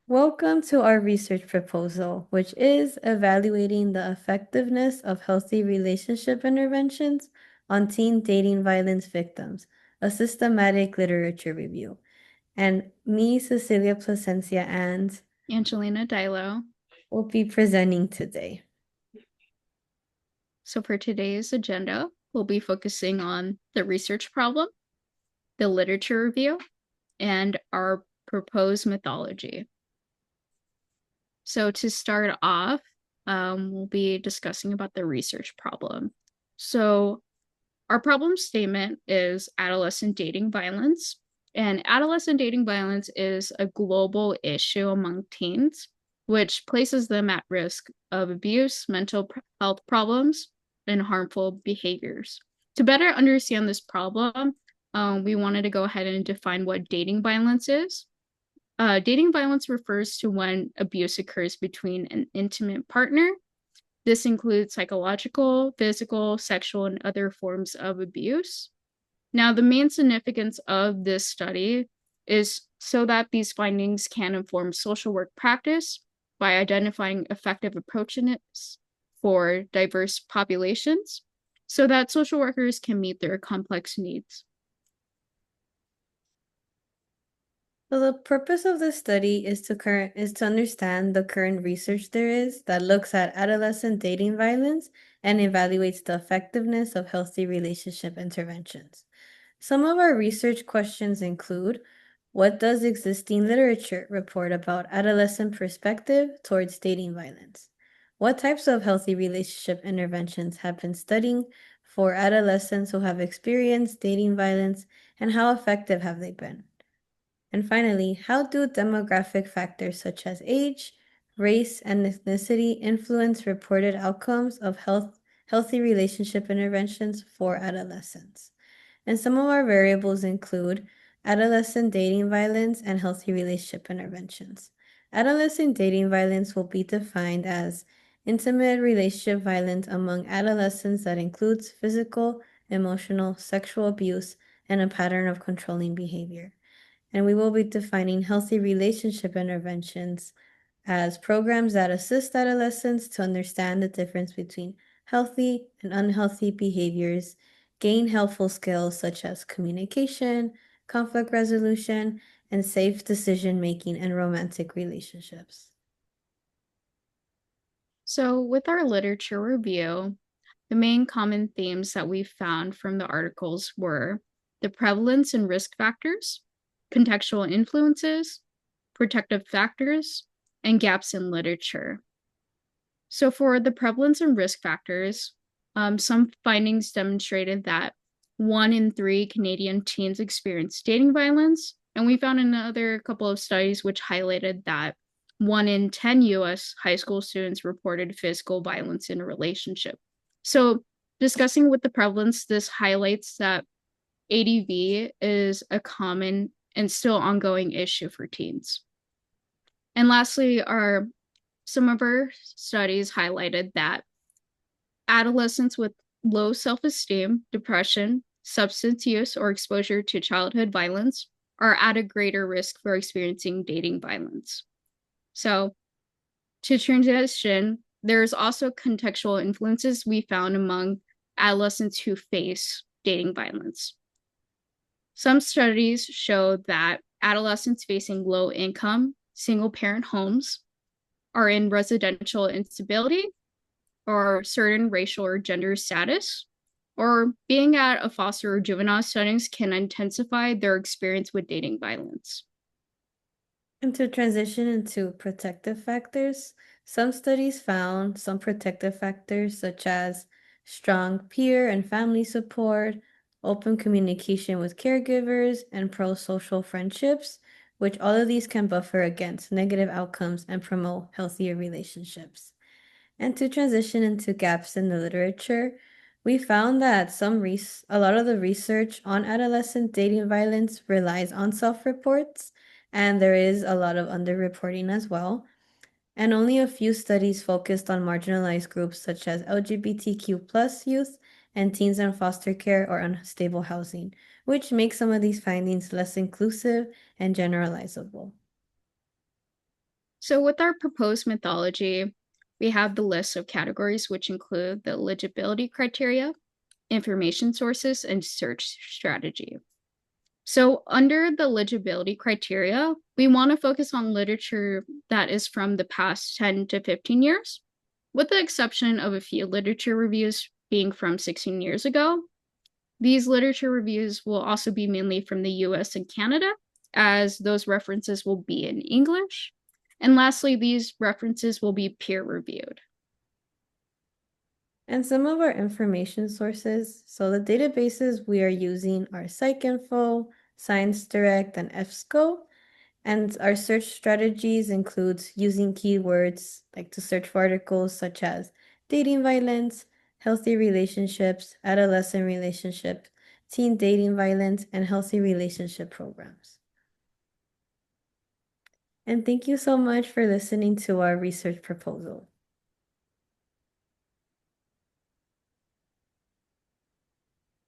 Welcome to our research proposal, which is evaluating the effectiveness of healthy relationship interventions on teen dating violence victims, a systematic literature review. And me, Cecilia Plascencia, and Angelina Dailo. will be presenting today. So for today's agenda, we'll be focusing on the research problem, the literature review, and our proposed methodology. So to start off, we'll be discussing about the research problem. So our problem statement is adolescent dating violence. And adolescent dating violence is a global issue among teens, which places them at risk of abuse, mental health problems, and harmful behaviors. To better understand this problem, we wanted to go ahead and define what dating violence is. Dating violence refers to when abuse occurs between an intimate partner. This includes psychological, physical, sexual, and other forms of abuse. Now, the main significance of this study is so that these findings can inform social work practice by identifying effective approaches for diverse populations so that social workers can meet their complex needs. So the purpose of this study is to understand the current research there is that looks at adolescent dating violence and evaluates the effectiveness of healthy relationship interventions. Some of our research questions include: what does existing literature report about adolescent perspective towards dating violence? What types of healthy relationship interventions have been studied for adolescents who have experienced dating violence, and how effective have they been? And finally, how do demographic factors such as age, race, and ethnicity influence reported outcomes of healthy relationship interventions for adolescents? And some of our variables include adolescent dating violence and healthy relationship interventions. Adolescent dating violence will be defined as intimate relationship violence among adolescents that includes physical, emotional, sexual abuse, and a pattern of controlling behavior. And we will be defining healthy relationship interventions as programs that assist adolescents to understand the difference between healthy and unhealthy behaviors, gain helpful skills such as communication, conflict resolution, and safe decision making in romantic relationships. So, with our literature review, the main common themes that we found from the articles were the prevalence and risk factors, contextual influences, protective factors, and gaps in literature. So, for the prevalence and risk factors, some findings demonstrated that 1 in 3 Canadian teens experience dating violence. And we found another couple of studies which highlighted that 1 in 10 US high school students reported physical violence in a relationship. So, discussing with the prevalence, this highlights that ADV is a common and still ongoing issue for teens. And lastly, some of our studies highlighted that adolescents with low self-esteem, depression, substance use, or exposure to childhood violence are at a greater risk for experiencing dating violence. So, to transition, there's also contextual influences we found among adolescents who face dating violence. Some studies show that adolescents facing low income, single parent homes are in residential instability or certain racial or gender status, or being at a foster or juvenile settings can intensify their experience with dating violence. And to transition into protective factors, some studies found some protective factors such as strong peer and family support, open communication with caregivers, and pro-social friendships, which all of these can buffer against negative outcomes and promote healthier relationships. And to transition into gaps in the literature, we found that a lot of the research on adolescent dating violence relies on self-reports, and there is a lot of underreporting as well. And only a few studies focused on marginalized groups such as LGBTQ plus youth and teens in foster care or unstable housing, which makes some of these findings less inclusive and generalizable. So, with our proposed methodology, we have the list of categories, which include the eligibility criteria, information sources, and search strategy. So, under the eligibility criteria, we want to focus on literature that is from the past 10 to 15 years, with the exception of a few literature reviews being from 16 years ago. These literature reviews will also be mainly from the US and Canada, as those references will be in English. And lastly, these references will be peer reviewed. And some of our information sources, so the databases we are using are PsycInfo, ScienceDirect, and EBSCO. And our search strategies includes using keywords like to search for articles such as dating violence, healthy relationships, adolescent relationships, teen dating violence, and healthy relationship programs. And thank you so much for listening to our research proposal.